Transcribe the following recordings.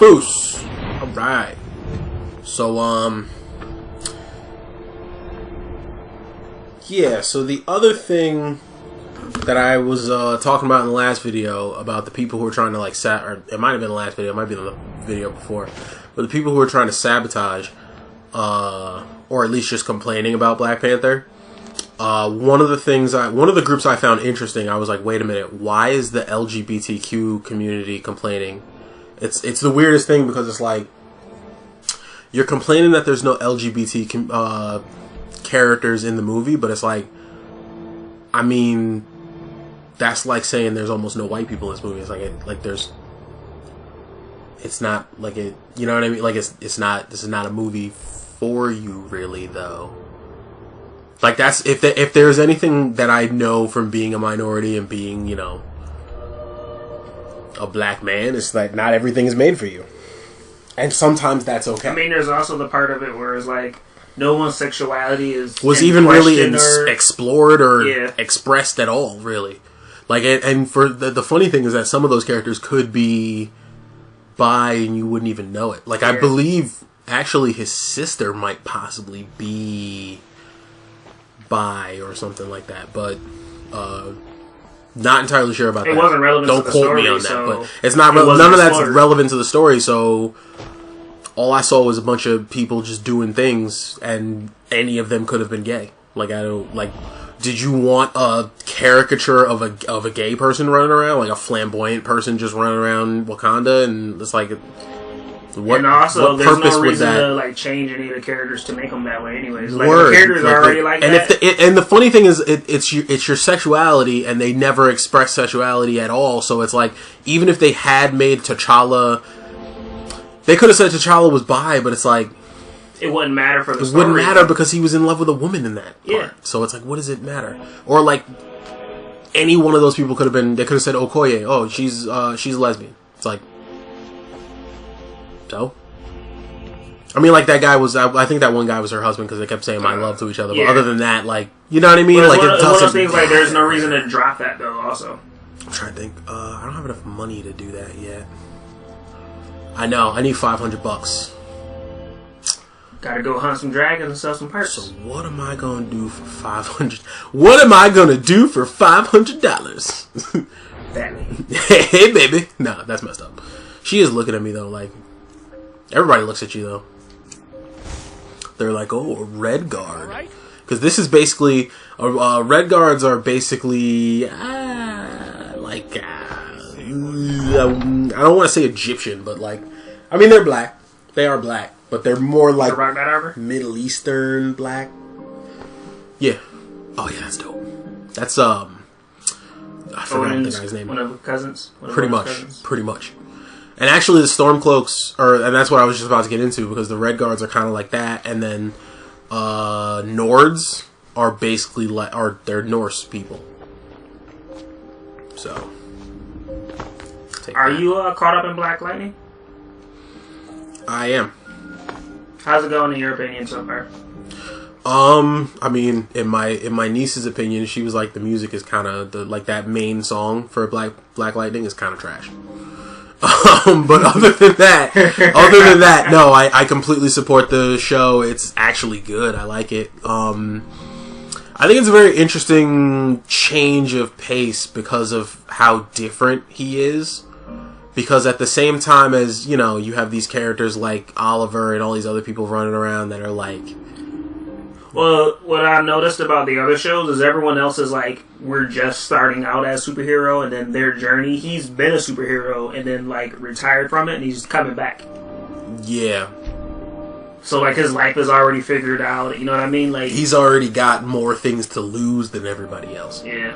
Caboose. All right. So yeah. So the other thing that I was talking about in the last video about the people who were trying to like or it might have been the last video, it might be the video before, but the people who were trying to sabotage, or at least just complaining about Black Panther. One of the groups I found interesting, I was like, wait a minute, why is the LGBTQ community complaining? It's the weirdest thing because it's like, you're complaining that there's no LGBT characters in the movie, but it's like, I mean, that's like saying there's almost no white people in this movie. It's like it's not like it, you know what I mean? Like this is not a movie for you really though. Like that's, if there's anything that I know from being a minority and being, you know, a black man, it's like not everything is made for you. And sometimes that's okay. I mean, there's also the part of it where it's like, no one's sexuality was even really explored or expressed at all, really. Like, and for the funny thing is that some of those characters could be bi and you wouldn't even know it. Like, I believe, actually, his sister might possibly be bi or something like that, but not entirely sure about that. It wasn't relevant Don't to the quote story, me on that, so but it's not none of that's relevant to the story, so all I saw was a bunch of people just doing things, and any of them could have been gay. Like, I don't, like, did you want a caricature of a gay person running around, like a flamboyant person just running around Wakanda, and it's like, and also, there's no reason to like change any of the characters to make them that way, anyways. Like, the characters are already like and that. And the funny thing is, it's your sexuality, and they never express sexuality at all. So it's like, even if they had made T'Challa, they could have said T'Challa was bi, but it's like, it wouldn't matter for the story. It wouldn't matter because he was in love with a woman in that part. Yeah. So it's like, what does it matter? Or like, any one of those people could have been. They could have said Okoye. Oh, she's a lesbian. It's like, so. I mean, like, that guy was. I think that one guy was her husband because they kept saying "my love" to each other. But other than that, like, you know what I mean? But like, it doesn't. One of those things, like, there's no matter. reason to drop that though. Also, I'm trying to think. I don't have enough money to do that yet. I know. I need $500. Gotta go hunt some dragons and sell some parts. So what am I gonna do for $500? What am I gonna do for $500? Batman. Hey, baby. Nah, that's messed up. She is looking at me though. Like, everybody looks at you though. They're like, oh, a red guard. Because this is basically red guards are basically like I don't want to say Egyptian, but like, I mean, they're black. They are black, but they're more like Middle Eastern black. Yeah. Oh yeah, that's dope. That's I forgot the guy's name. One of the cousins. Pretty much. And actually, the Stormcloaks and that's what I was just about to get into, because the Red Guards are kind of like that, and then Nords are basically they're Norse people. So, are you caught up in Black Lightning? I am. How's it going in your opinion so far? I mean, in my niece's opinion, she was like, the music is kind of like that main song for Black Lightning is kind of trash. But other than that, no, I completely support the show. It's actually good. I like it. I think it's a very interesting change of pace because of how different he is. Because at the same time as, you know, you have these characters like Oliver and all these other people running around that are like... Well, what I noticed about the other shows is everyone else is like, we're just starting out as superhero, and then their journey, he's been a superhero and then like retired from it and he's coming back. Yeah. So like his life is already figured out, you know what I mean? Like, he's already got more things to lose than everybody else. Yeah.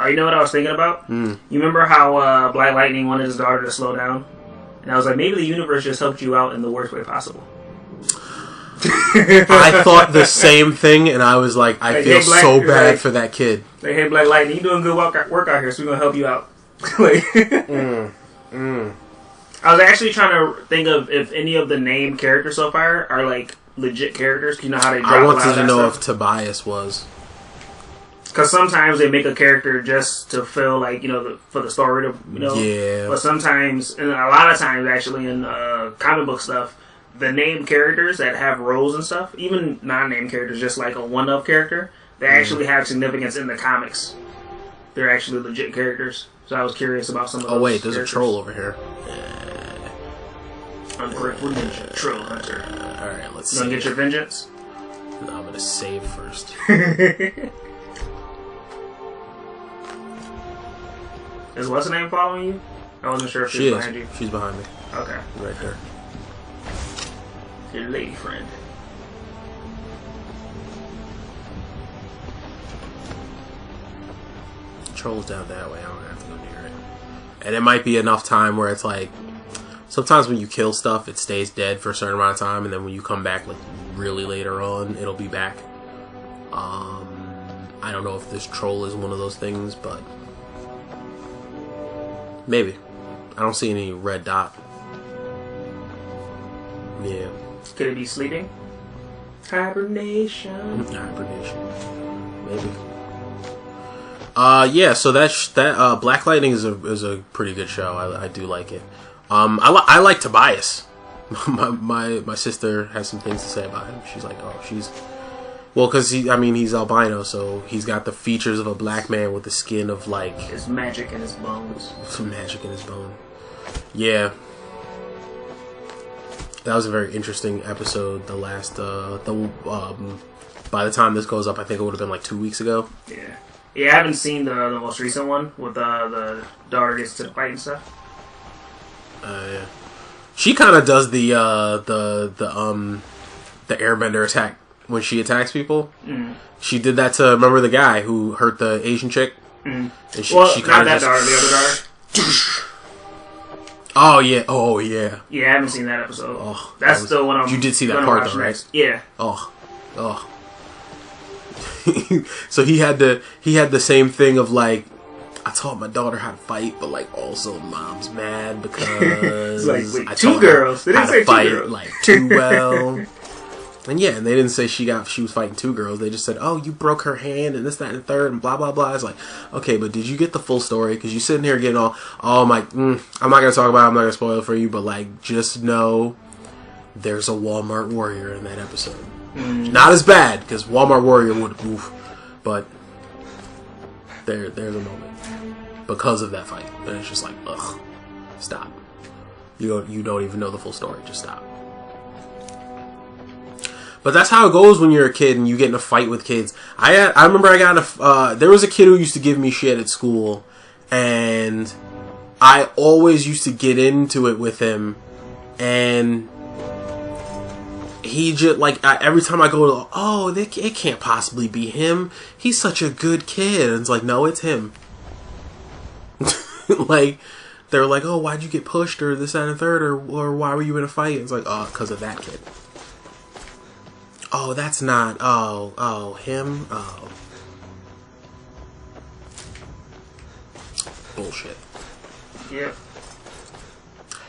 You know what I was thinking about? You remember how Black Lightning wanted his daughter to slow down? And I was like, maybe the universe just helped you out in the worst way possible. I thought the same thing, and I was like, I feel so bad for that kid. Like, hey, Black Lightning, you doing good work out here, so we're going to help you out. I was actually trying to think of if any of the named characters so far are like legit characters. You know how they drop. I wanted to know if Tobias was. Because sometimes they make a character just to feel like, for the story to, Yeah. But sometimes, and a lot of times actually in comic book stuff, the named characters that have roles and stuff, even non-named characters, just like a one-up character, they actually have significance in the comics. They're actually legit characters. So I was curious about some of those. Oh wait, there's characters. a troll over here. Ungrateful ninja, troll hunter. Alright, let's see. You gonna get your vengeance? No, I'm gonna save first. Is what's the name following you? I wasn't sure if She she's is. behind you. She's behind me. Okay. Right there. Your lady friend. Troll's down that way. I don't have to go near it. And it might be enough time where it's like, sometimes when you kill stuff, it stays dead for a certain amount of time, and then when you come back like really later on, it'll be back. I don't know if this troll is one of those things, but maybe. I don't see any red dot. Yeah. Could it be sleeping? Hibernation. Hibernation. Maybe. Yeah. So that Black Lightning is a pretty good show. I do like it. I like Tobias. my sister has some things to say about him. She's like, because he's albino, so he's got the features of a black man with the skin of like. There's magic in his bones. Some magic in his bone. Yeah. That was a very interesting episode. The last, by the time this goes up, I think it would have been like 2 weeks ago. Yeah. Yeah, I haven't seen the most recent one with the daughter gets to the fight and stuff. Yeah. She kind of does the airbender attack when she attacks people. Mm. She did that to, remember the guy who hurt the Asian chick? Mm. And she kind of daughter, the other daughter. Oh yeah, oh yeah. Yeah, I haven't seen that episode. Oh, that's the one. You did see that part though, right? Next. Yeah. Oh. So he had the same thing of like, I taught my daughter how to fight, but like also mom's mad because like, wait, I two taught girls. Her They didn't how say to fight two girls. like too well. And yeah, and they didn't say she was fighting two girls. They just said, "Oh, you broke her hand and this, that, and the third, and blah blah blah." It's like, okay, but did you get the full story? Because you sitting here getting all, I'm like, I'm not gonna talk about it. I'm not gonna spoil it for you, but like, just know there's a Walmart Warrior in that episode. Not as bad because Walmart Warrior would, but there's a moment because of that fight, and it's just like, ugh, stop. You don't even know the full story. Just stop. But that's how it goes when you're a kid and you get in a fight with kids. I remember I got in there was a kid who used to give me shit at school, and I always used to get into it with him, and he just, like, every time I go to, it can't possibly be him. He's such a good kid. And it's like, no, it's him. Like, they're like, oh, why'd you get pushed, or this, that, and the third, or why were you in a fight? It's like, oh, because of that kid. Oh, that's not. Oh, him. Oh, bullshit. Yep.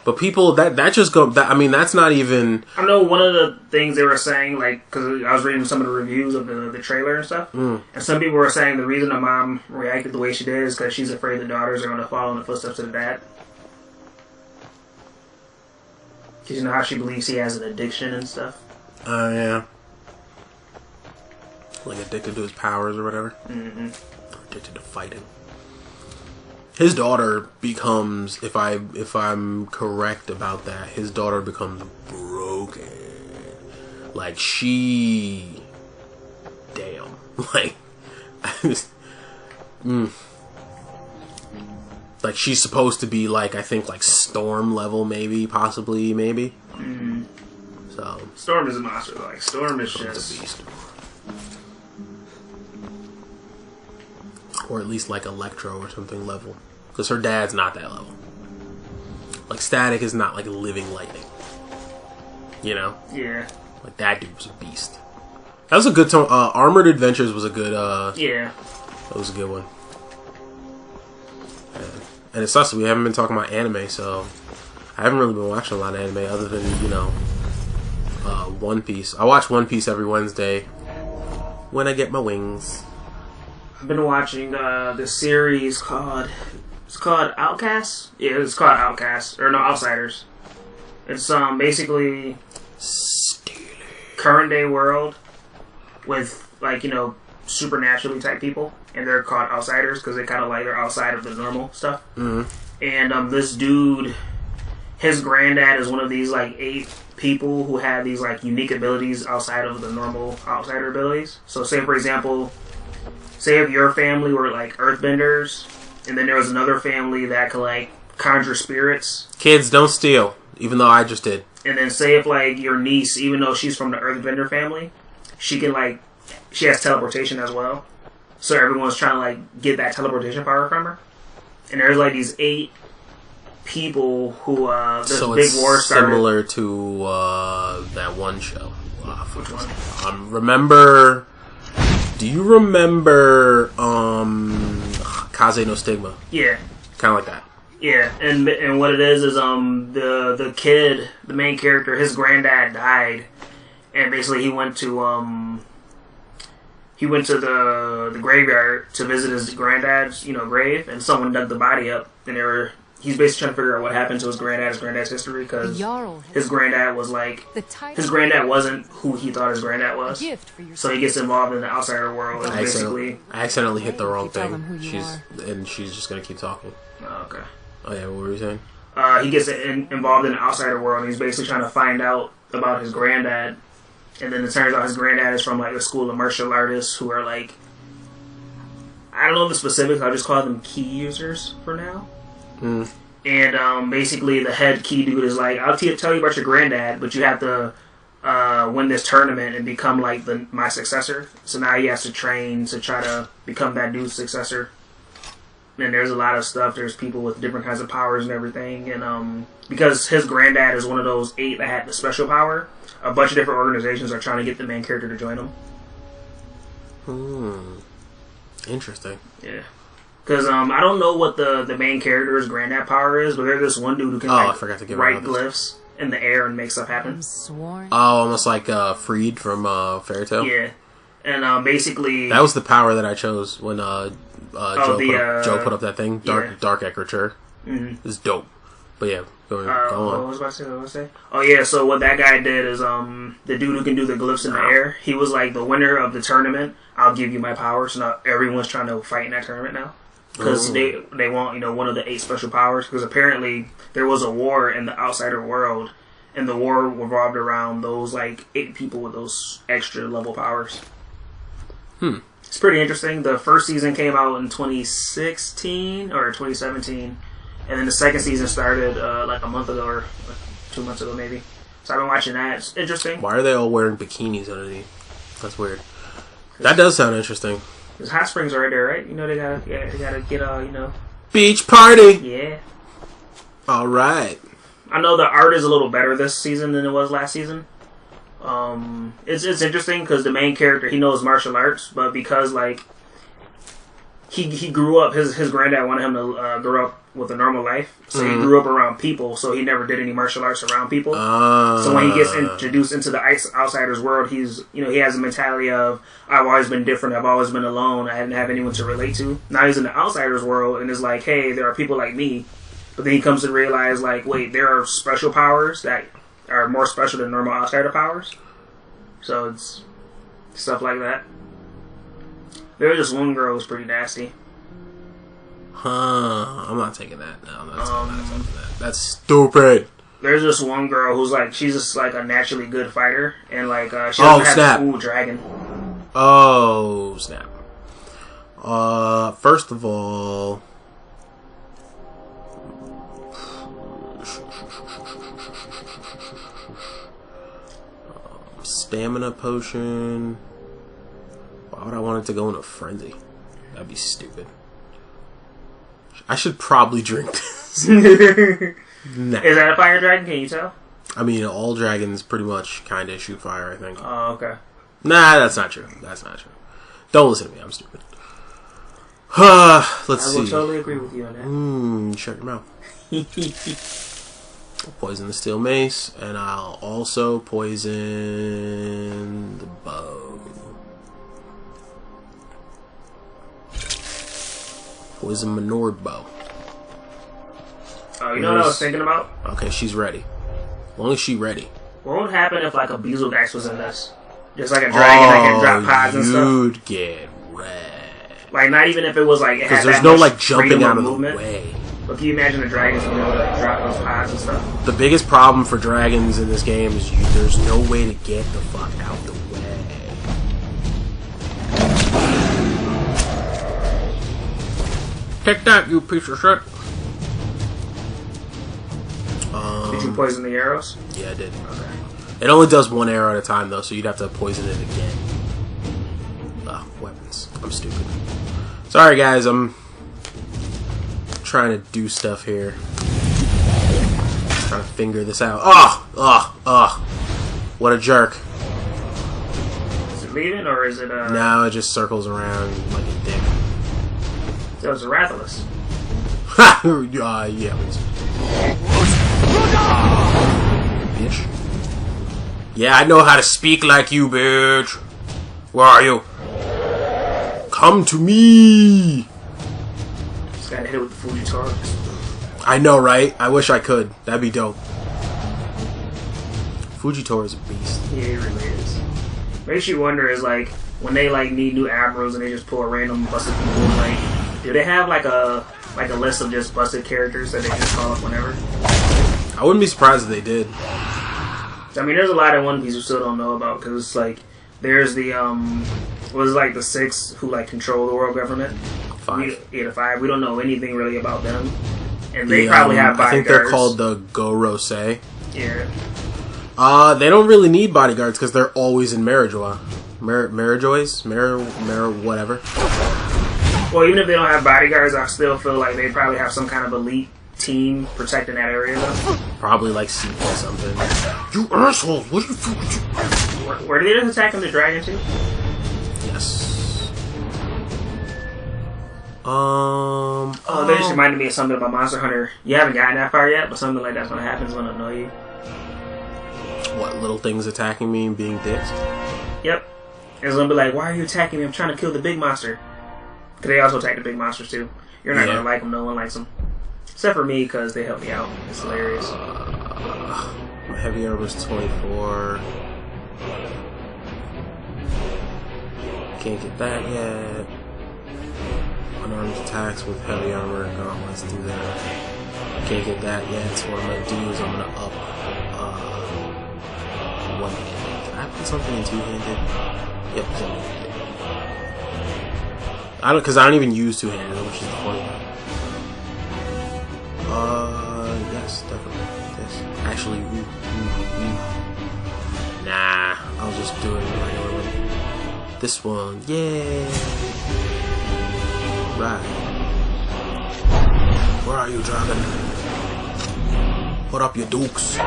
But people that just go. I mean, that's not even. I know one of the things they were saying, like, because I was reading some of the reviews of the trailer and stuff, and some people were saying the reason the mom reacted the way she did is because she's afraid the daughters are going to follow in the footsteps of the dad. Because you know how she believes he has an addiction and stuff. Oh yeah. Like addicted to his powers or whatever. Mm-hmm. Addicted to fighting. His daughter becomes, if I'm correct about that, his daughter becomes broken. Like damn. Like, like she's supposed to be like, I think like Storm level, maybe, possibly, maybe. Mm-hmm. So Storm is a monster. Like Storm is just a beast. Or at least like Electro or something level. Because her dad's not that level. Like Static is not like living lightning. You know? Yeah. Like that dude was a beast. That was a good tone. Armored Adventures was a good yeah. That was a good one. And it sucks that we haven't been talking about anime, so I haven't really been watching a lot of anime other than, One Piece. I watch One Piece every Wednesday when I get my wings. I've been watching this series called Outcast. Yeah, it's called Outcast or no Outsiders. It's basically current day world with like supernaturally type people, and they're called outsiders because they kind of like they're outside of the normal stuff. Mm-hmm. And this dude, his granddad is one of these like 8 people who have these like unique abilities outside of the normal outsider abilities. So say for example, say if your family were like earthbenders, and then there was another family that could like conjure spirits. Kids, don't steal, even though I just did. And then say if like your niece, even though she's from the earthbender family, she has teleportation as well. So everyone's trying to like get that teleportation power from her. And there's like these 8 people who this so big it's war started. similar to that one show. Which one? Do you remember Kaze no Stigma? Yeah. Kind of like that. Yeah, and what it is the kid, the main character, his granddad died, and basically he went to the graveyard to visit his granddad's grave, and someone dug the body up, and he's basically trying to figure out what happened to his granddad's history, because his granddad was like his granddad wasn't who he thought his granddad was, so he gets involved in the outsider world. And I accidentally hit the wrong thing. She's just gonna keep talking. Oh, okay. Oh yeah, what were you saying? He gets involved in the outsider world, and he's basically trying to find out about his granddad. And then it turns out his granddad is from like a school of martial artists who are like, I don't know the specifics. I'll just call them key users for now. Mm. And basically the head key dude is like, I'll tell you about your granddad, but you have to win this tournament and become like my successor. So now he has to train to try to become that dude's successor. And there's a lot of stuff. There's people with different kinds of powers and everything. And because his granddad is one of those 8 that had the special power, a bunch of different organizations are trying to get the main character to join them. Interesting. Yeah. Because I don't know what the main character's granddad power is, but there's this one dude who can I forgot to give write glyphs in the air and make stuff happen. Almost like Freed from Fairy Tail. Yeah. And basically... That was the power that I chose when Joe put up that thing. Dark Ecriture. Mm-hmm. It's dope. But yeah, go on. What was I about to say? Oh yeah, so what that guy did is the dude who can do the glyphs in the air, he was like the winner of the tournament. I'll give you my power. So now everyone's trying to fight in that tournament now. Because they want one of the 8 special powers. Because apparently there was a war in the outsider world, and the war revolved around those like 8 people with those extra level powers. It's pretty interesting. The first season came out in 2016 or 2017, and then the second season started like a month ago or 2 months ago maybe. So I've been watching that. It's interesting. Why are they all wearing bikinis underneath? That's weird. That does sound interesting. There's hot springs right there, right? They gotta get beach party. Yeah. All right. I know the art is a little better this season than it was last season. It's interesting because the main character, he knows martial arts, but because like he grew up, his granddad wanted him to grow up with a normal life, so he grew up around people, so he never did any martial arts around people. So when he gets introduced into the outsider's world, he's he has a mentality of, I've always been different, I've always been alone, I didn't have anyone to relate to. Now he's in the outsider's world and is like, hey, there are people like me, but then he comes to realize like, wait, there are special powers that are more special than normal outsider powers. So it's stuff like that. There was just one girl who was pretty nasty. I'm not taking that. No, I'm not taking that. That's stupid. There's this one girl who's like, she's just like a naturally good fighter, and like she doesn't have a cool dragon. Oh snap! First of all, stamina potion. Why would I want it to go in a frenzy? That'd be stupid. I should probably drink this. Nah. Is that a fire dragon? Can you tell? I mean, all dragons pretty much kind of shoot fire, I think. Oh, okay. Nah, that's not true. That's not true. Don't listen to me. I'm stupid. Let's see. I will totally agree with you on that. Shut your mouth. I'll poison the steel mace, and I'll also poison the bow. Poison Manure Bow. Oh, you know what I was thinking about? Okay, she's ready. As long as she's ready. What would happen if like a Bezelgeist was in this? Just like a dragon that can drop pods and stuff? You'd get wrecked. Like, not even if it was like... Because there's no like jumping out of the way. But can you imagine the dragons being able to drop those pods and stuff? The biggest problem for dragons in this game is there's no way to get the fuck out the way. Take that, you piece of shit. Did you poison the arrows? Yeah, I did. Okay. It only does one arrow at a time, though, so you'd have to poison it again. Ugh, weapons. I'm stupid. Sorry, guys. I'm trying to do stuff here. Trying to figure this out. What a jerk. Is it leaving, or is it, No, it just circles around like a dick. That was a Rathalos. Ha! Yeah, bitch. Yeah, I know how to speak like you, bitch. Where are you? Come to me! Just gotta hit it with the Fujitora. I know, right? I wish I could. That'd be dope. Fujitora is a beast. Yeah, he really is. Makes you wonder is like when they like need new admirals and they just pull a random busted people, like do they have like a list of just busted characters that they just call up whenever? I wouldn't be surprised if they did. I mean, there's a lot in One Piece we still don't know about because it's like there's the was like the 6 who like control the world government. 5. The 5. We don't know anything really about them, and they probably have bodyguards. I think they're called the Gorosei. Yeah. They don't really need bodyguards because they're always in Marijoy. Marijoys? Whatever. Well, even if they don't have bodyguards, I still feel like they probably have some kind of elite team protecting that area, though. Probably like CP or something. You assholes! What are you fucking... Where did they just attack him, the dragon, too? Yes. Oh, that just reminded me of something about Monster Hunter. You haven't gotten that far yet, but something like that's gonna happen is gonna annoy you. What, little things attacking me and being dicks? Yep. It's gonna be like, why are you attacking me? I'm trying to kill the big monster. Because they also attack the big monsters, too. You're not gonna like them. No one likes them. Except for me, because they help me out. It's hilarious. My heavy armor is 24. Can't get that yet. Unarmed attacks with heavy armor. Let's do that. Can't get that yet. So what I'm gonna do is I'm gonna up one-handed. Can I put something in two-handed? Yep, one-handed. Because I don't even use two-handed, which is the point. Yes, definitely. This. Actually, nah, I'll just do it regularly. This one, yeah. Right. Where are you, dragon? Put up your dukes. You're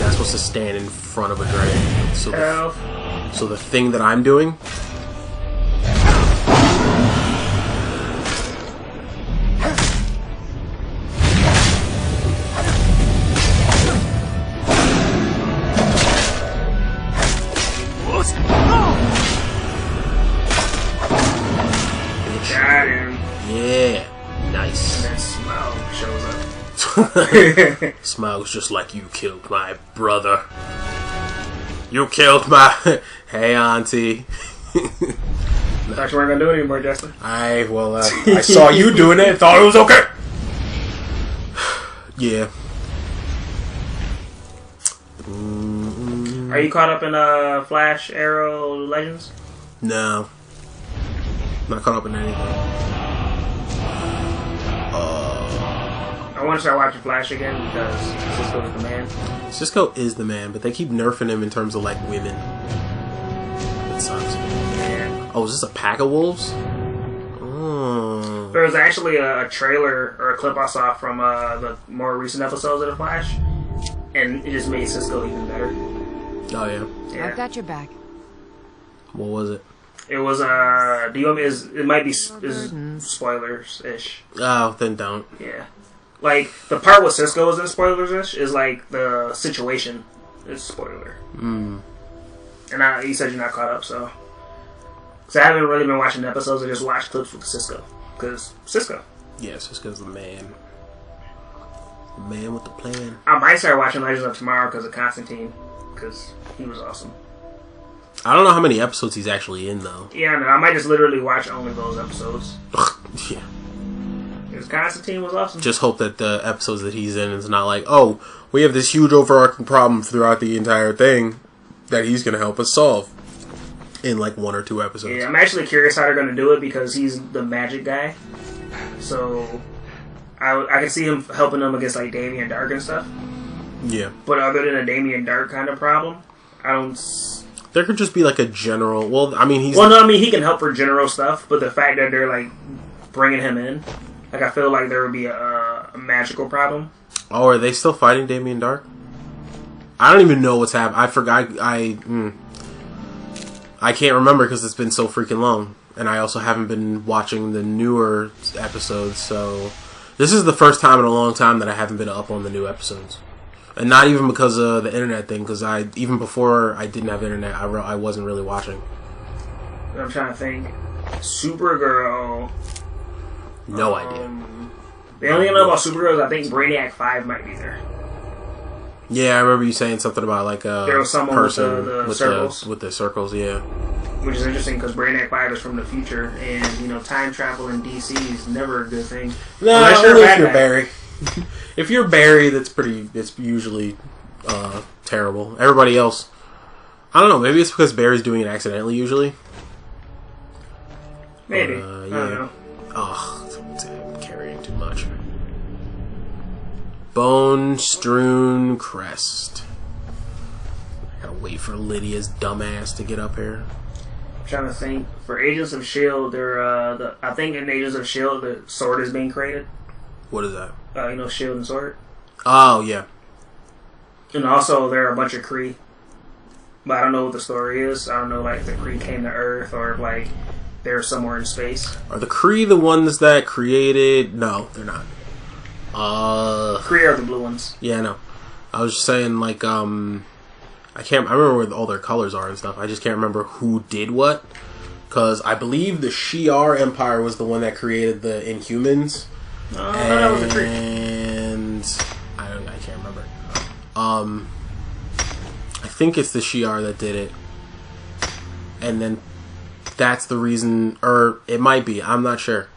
not supposed to stand in front of a dragon. So the thing that I'm doing. Got him. Yeah. Nice. And then Smaug shows up. Smaug's just like, you killed my brother. You killed my... Hey, auntie. Thought you weren't gonna do it anymore, Justin. I saw you doing it and thought it was okay. Yeah. Are you caught up in Flash, Arrow, Legends? No. Not caught up in anything. I want to start watching Flash again because Cisco is the man. Cisco is the man, but they keep nerfing him in terms of like women. It sucks. Yeah. Oh, is this a pack of wolves? Oh. There was actually a trailer or a clip I saw from the more recent episodes of The Flash, and it just made Cisco even better. Oh yeah. Yeah. I've got your back. What was it? It was do you want me? It might be spoilers ish. Oh, then don't. Yeah. Like, the part with Cisco is in spoilers-ish is, like, the situation is spoiler. Mm. And you said you're not caught up, so... Because I haven't really been watching episodes. I just watched clips with Cisco. Because Cisco. Yeah, Cisco's the man. The man with the plan. I might start watching Legends of Tomorrow because of Constantine. Because he was awesome. I don't know how many episodes he's actually in, though. Yeah, no, I might just literally watch only those episodes. Yeah. Because Constantine was awesome. Just hope that the episodes that he's in is not like, oh, we have this huge overarching problem throughout the entire thing that he's going to help us solve in like 1 or 2 episodes. Yeah, I'm actually curious how they're going to do it because he's the magic guy. So I can see him helping them against like Damien Dark and stuff. Yeah. But other than a Damien Dark kind of problem, I don't... There could just be like a general... Well, I mean, he's... Well, no, I mean, he can help for general stuff, but the fact that they're like bringing him in, like I feel like there would be a magical problem. Oh, are they still fighting Damien Dark? I don't even know what's happening. I forgot. I can't remember because it's been so freaking long. And I also haven't been watching the newer episodes, so... This is the first time in a long time that I haven't been up on the new episodes. And not even because of the internet thing, because even before I didn't have internet, I wasn't really watching. I'm trying to think. Supergirl. No idea. The only thing I know about Supergirl is I think Brainiac 5 might be there. Yeah, I remember you saying something about like a there was someone person with the circles. With the circles, yeah. Which is interesting because Brainiac 5 is from the future, and you know, time travel in DC is never a good thing. No, only if you're Barry. If you're Barry, it's usually terrible. Everybody else, I don't know. Maybe it's because Barry's doing it accidentally usually. Maybe. Yeah. I don't know. I'm carrying too much. Bone strewn crest. I gotta wait for Lydia's dumbass to get up here. I'm trying to think. For Agents of S.H.I.E.L.D., I think in Agents of S.H.I.E.L.D., the sword is being created. What is that? You know, S.H.I.E.L.D. and sword. Oh, yeah. And also, there are a bunch of Kree. But I don't know what the story is. I don't know, like, the Kree came to Earth or, like, they're somewhere in space. Are the Kree the ones that created... No, they're not. Kree are the blue ones. Yeah, I know. I was just saying, like, I remember what all their colors are and stuff. I just can't remember who did what. Because I believe the Shi'ar Empire was the one that created the Inhumans. Oh, that was a Kree. And I can't remember. I think it's the Shi'ar that did it. And then that's the reason, or it might be, I'm not sure.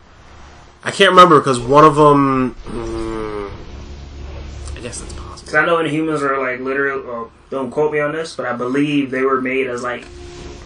I can't remember because one of them, I guess that's possible. Because I know Inhumans are like literally, well, don't quote me on this, but I believe they were made as like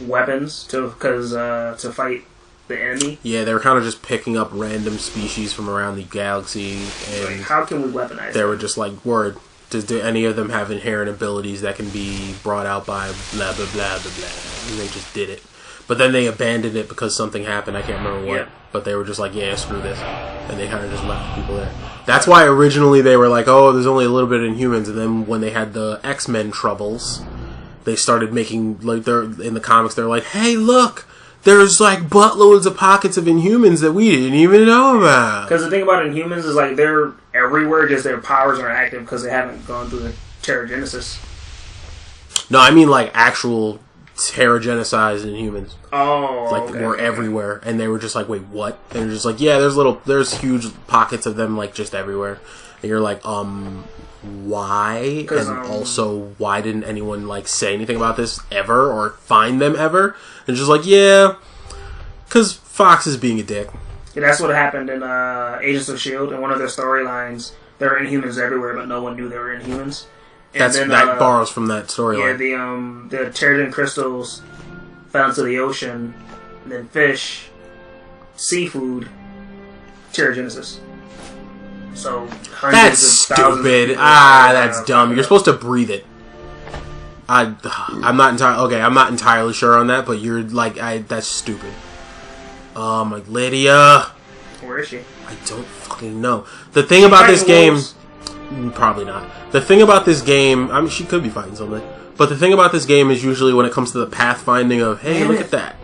weapons to fight the enemy. Yeah, they were kind of just picking up random species from around the galaxy, and like, how can we weaponize they were just like, word, do any of them have inherent abilities that can be brought out by blah blah blah blah blah, and they just did it. But then they abandoned it because something happened. I can't remember what. Yeah. But they were just like, yeah, screw this. And they kind of just left people there. That's why originally they were like, oh, there's only a little bit of Inhumans. And then when they had the X-Men troubles, they started making, like, they're in the comics, they're like, hey, look, there's like buttloads of pockets of Inhumans that we didn't even know about. Because the thing about Inhumans is like they're everywhere, just their powers aren't active because they haven't gone through the Terrigenesis. No, I mean like actual Terrigenicides Inhumans. Oh, like okay, were everywhere, and they were just like, wait, what? And they're just like, yeah, there's huge pockets of them like just everywhere. And you're like, why? And also, why didn't anyone like say anything about this ever or find them ever? And just like, yeah, because Fox is being a dick. Yeah, that's what happened in Agents of S.H.I.E.L.D. In one of their storylines, there were Inhumans everywhere, but no one knew there were Inhumans. And that borrows from that storyline. Yeah, the Terrigen crystals fell into the ocean, and then fish, seafood, Terrigenesis. So that's stupid. That's dumb. You're supposed to breathe it. I'm not entirely sure on that, but you're like, that's stupid. Like Lydia. Where is she? I don't fucking know. The thing about this game, probably not. The thing about this game, I mean, she could be fighting something. But the thing about this game is usually when it comes to the pathfinding of, hey, look at that.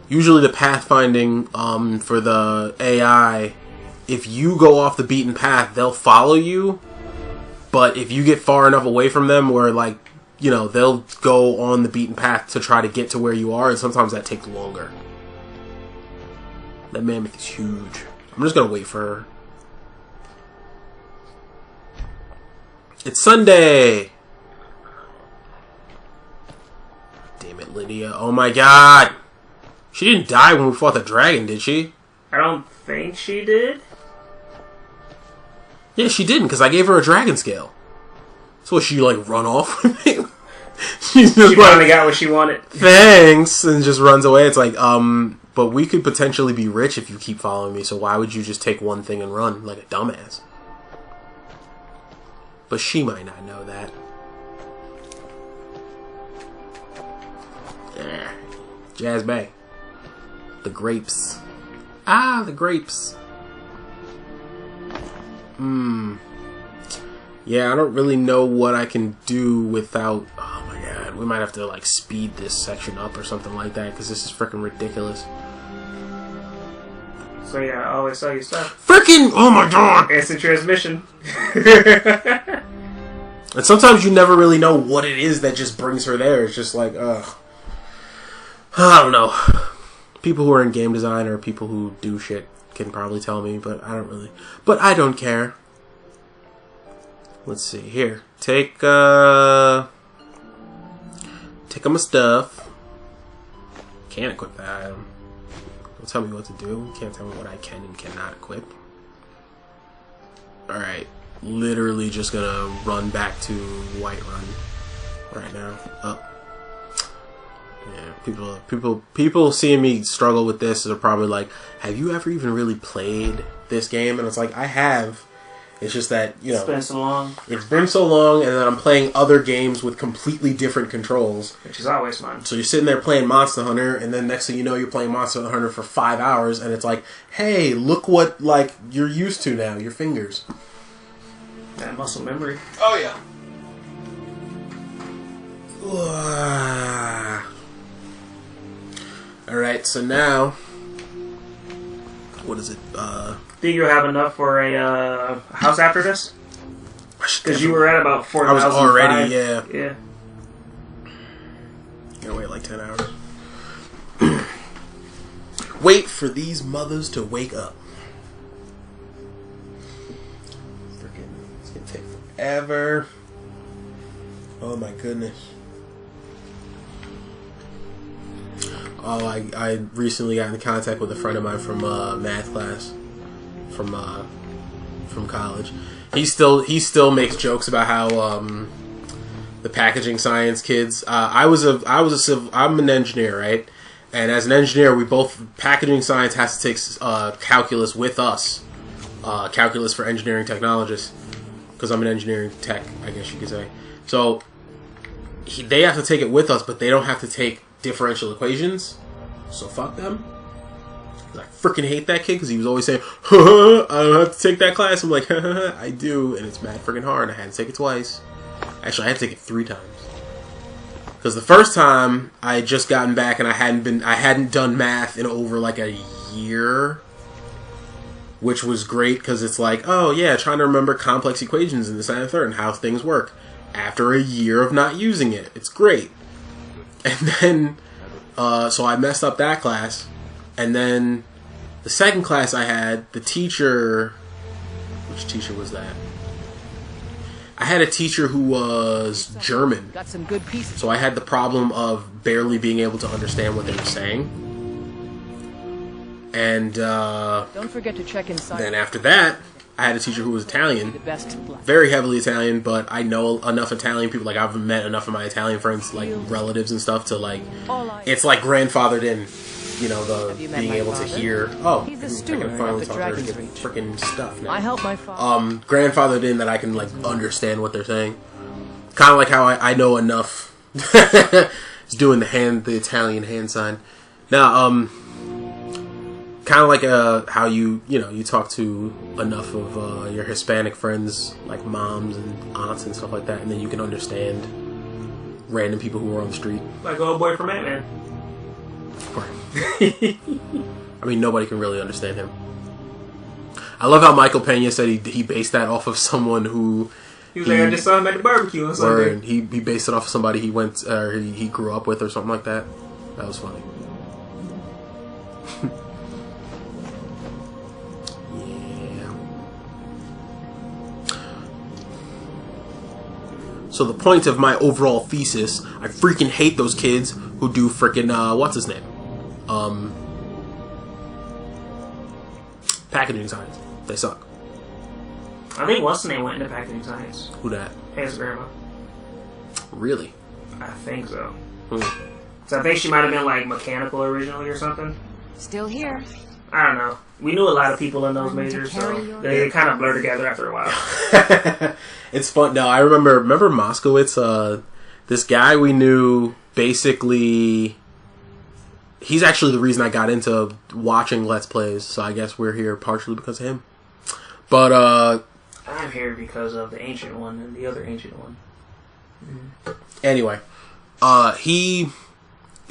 Usually the pathfinding for the AI, if you go off the beaten path, they'll follow you. But if you get far enough away from them where, like, you know, they'll go on the beaten path to try to get to where you are, and sometimes that takes longer. That mammoth is huge. I'm just gonna wait for her. It's Sunday! Damn it, Lydia. Oh my god! She didn't die when we fought the dragon, did she? I don't think she did. Yeah, she didn't, because I gave her a dragon scale. So she, like, run off with me? She finally got what she wanted. Thanks! And just runs away. It's like, but we could potentially be rich if you keep following me, so why would you just take one thing and run like a dumbass? But she might not know that. Yeah. Jazz Bay. The grapes. Ah, the grapes. Yeah, I don't really know what I can do without... Oh my god, we might have to like speed this section up or something like that, because this is freaking ridiculous. So yeah, I always sell you stuff. Freaking... Oh my god! Instant transmission. And sometimes you never really know what it is that just brings her there. It's just like, ugh. I don't know. People who are in game design or people who do shit can probably tell me, but I don't really. But I don't care. Let's see here. Take my stuff. Can't equip that item. Don't tell me what to do. You can't tell me what I can and cannot equip. All right. Literally just gonna run back to Whiterun right now. Oh. Yeah, people seeing me struggle with this are probably like, have you ever even really played this game? And it's like, I have. It's just that, you know, it's been so long. It's been so long, and then I'm playing other games with completely different controls. Which is always fun. So you're sitting there playing Monster Hunter, and then next thing you know, you're playing Monster Hunter for 5 hours, and it's like, hey, look what, like, you're used to now, your fingers. That muscle memory. Oh, yeah. Alright, so now... What is it? Think you'll have enough for a house after this? Because you were at about 4,000. I was already, yeah. Yeah. Gotta wait like 10 hours. Wait for these mothers to wake up. Freaking, it's gonna take forever. Oh my goodness. Oh, I recently got in contact with a friend of mine from math class, from college. He still makes jokes about how the packaging science kids. I'm an engineer, right? And as an engineer, we both packaging science has to take calculus with us, calculus for engineering technologists, because I'm an engineering tech, I guess you could say. So they have to take it with us, but they don't have to take differential equations, so fuck them. I freaking hate that kid because he was always saying, I don't have to take that class. I'm like, I do, and it's mad freaking hard. I had to take it twice. Actually, I had to take it 3 times. Because the first time I had just gotten back and I hadn't done math in over like a year, which was great because it's like, oh yeah, trying to remember complex equations in this and the third and how things work after a year of not using it. It's great. And then, so I messed up that class. And then the second class I had, the teacher... Which teacher was that? I had a teacher who was German. Got some good pieces. So I had the problem of barely being able to understand what they were saying. And don't forget to check inside. Then after that, I had a teacher who was Italian, very heavily Italian, but I know enough Italian people, like I've met enough of my Italian friends, like relatives and stuff, to like, it's like grandfathered in, you know, the being able to hear, oh, I can finally talk to her to get freaking stuff now. I help my father. Grandfathered in that I can like understand what they're saying. Kind of like how I know enough, just doing the Italian hand sign. Now, kind of like how you talk to enough of your Hispanic friends, like moms and aunts and stuff like that, and then you can understand random people who are on the street. Like old boy from Ant-Man. I mean, nobody can really understand him. I love how Michael Pena said he based that off of someone who He was like, I just saw him at the barbecue on Sunday. Word. He based it off of somebody he went or he grew up with or something like that. That was funny. Yeah. So the point of my overall thesis, I freaking hate those kids who do freaking what's his name? Packaging science. They suck. I think what's the name went into packaging science. Who that? His grandma. Really? I think so. So I think she might have been like mechanical originally or something. Still here. I don't know. We knew a lot of people in those majors, so they kind of blur together after a while. It's fun. No, I remember Moskowitz, this guy we knew, basically, he's actually the reason I got into watching Let's Plays, so I guess we're here partially because of him. But, I'm here because of the ancient one and the other ancient one. Anyway, he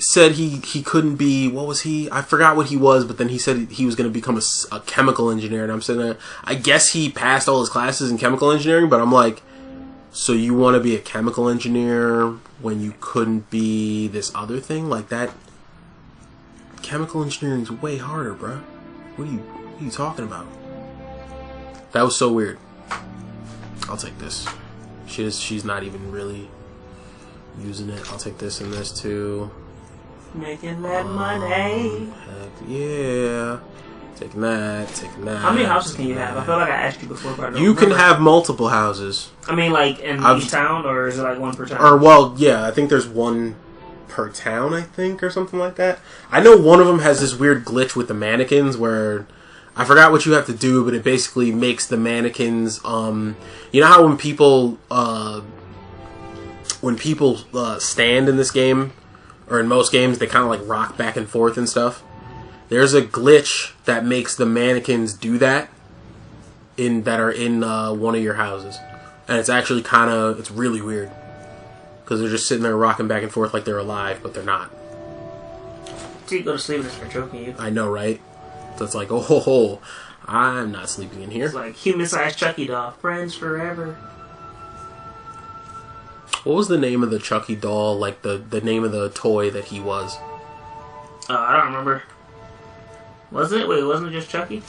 said he couldn't be, what was he? I forgot what he was, but then he said he was going to become a chemical engineer, and I'm sitting there, I guess he passed all his classes in chemical engineering, but I'm like, so you want to be a chemical engineer when you couldn't be this other thing? Like that, chemical engineering is way harder, bruh. What are you talking about? That was so weird. I'll take this. She's not even really using it. I'll take this and this too. Making that money. Heck yeah. Taking that. How many houses can you have? I feel like I asked you before, but I don't You can remember. have multiple houses. I mean, like in each town, or is it like one per town? Or, well, yeah, I think there's one per town, I think, or something like that. I know one of them has this weird glitch with the mannequins where I forgot what you have to do, but it basically makes the mannequins, you know how when people stand in this game, or in most games, they kind of like rock back and forth and stuff. There's a glitch that makes the mannequins do that that are in one of your houses. And it's actually it's really weird. Because they're just sitting there rocking back and forth like they're alive, but they're not. So you go to sleep and it's choking you. I know, right? So it's like, oh ho ho, I'm not sleeping in here. It's like human-sized Chucky doll, friends forever. What was the name of the Chucky doll, like the name of the toy that he was? I don't remember. Wasn't it? Wait, wasn't it just Chucky?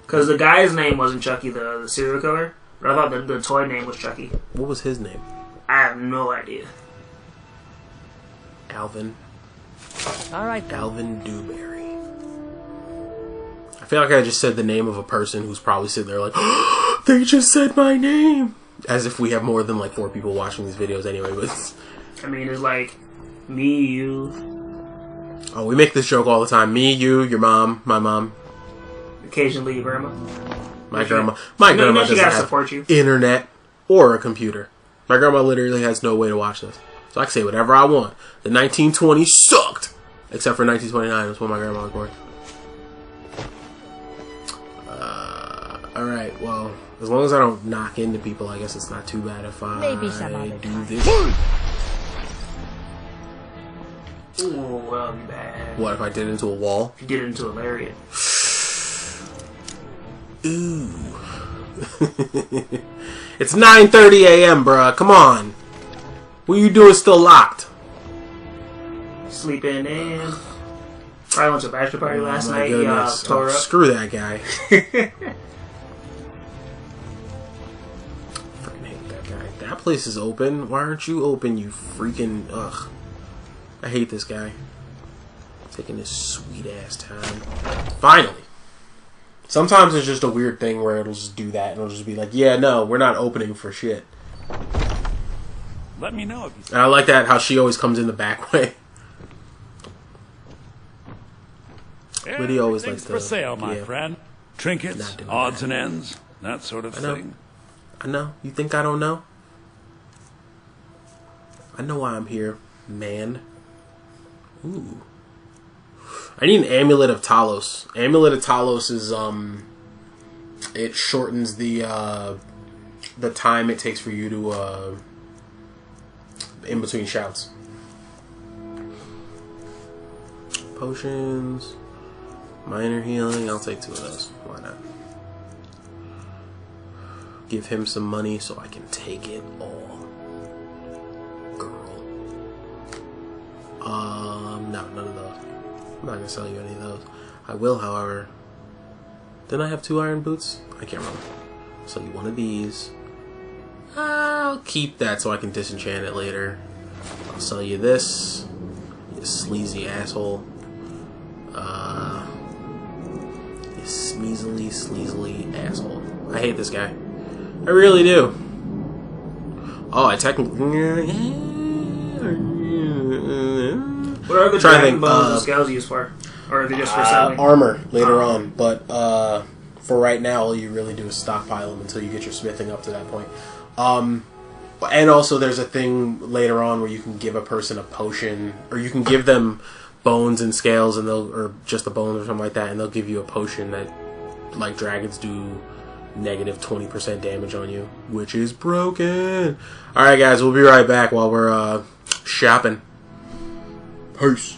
Because the guy's name wasn't Chucky, the serial killer. But I thought the toy name was Chucky. What was his name? I have no idea. Alvin. All right, then. Alvin Dewberry. I feel like I just said the name of a person who's probably sitting there like, oh, they just said my name! As if we have more than like 4 people watching these videos anyway. But I mean, it's like me, you. Oh, we make this joke all the time. Me, you, your mom, my mom. Occasionally your grandma. My grandma doesn't have support you. internet or a computer. My grandma literally has no way to watch this. So I can say whatever I want. The 1920s sucked! Except for 1929, that's when my grandma was born. Alright, well, as long as I don't knock into people, I guess it's not too bad if I Maybe some other do time. this. Ooh, well, be bad. What, if I did it into a wall? You did it into a lariat. Ooh. It's 9:30 a.m., bruh. Come on. What are you doing still locked? Sleeping in. Probably went to a bachelor party last my night. goodness. Tore up. Screw that guy. Freaking hate that guy. That place is open. Why aren't you open, you freaking... Ugh. I hate this guy. Taking his sweet ass time. Finally. Sometimes it's just a weird thing where it'll just do that and it'll just be like, yeah, no, we're not opening for shit. Let me know if you... And I like that how she always comes in the back way. Lydia always likes to... for sale, my yeah. friend. Trinkets, odds and ends, that sort of thing. I know. You think I don't know? I know why I'm here, man. Ooh. I need an Amulet of Talos. Amulet of Talos is, it shortens the time it takes for you to, in between shouts. Potions. Minor healing. I'll take 2 of those. Why not? give him some money so I can take it all. Girl. No, none of those. I'm not gonna sell you any of those. I will, however. Didn't I have 2 iron boots? I can't remember. I'll sell you one of these. I'll keep that so I can disenchant it later. I'll sell you this. You sleazy asshole. You sleazily asshole. I hate this guy. I really do. Oh, I technically... What are the dragon bones and scales used for? Or are they just for selling? Armor later on, but for right now, all you really do is stockpile them until you get your smithing up to that point. And also, there's a thing later on where you can give a person a potion, or you can give them bones and scales, and or just the bones or something like that, and they'll give you a potion that, like dragons do, negative 20% damage on you, which is broken. All right, guys, we'll be right back while we're shopping. Peace.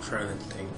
Trying to think.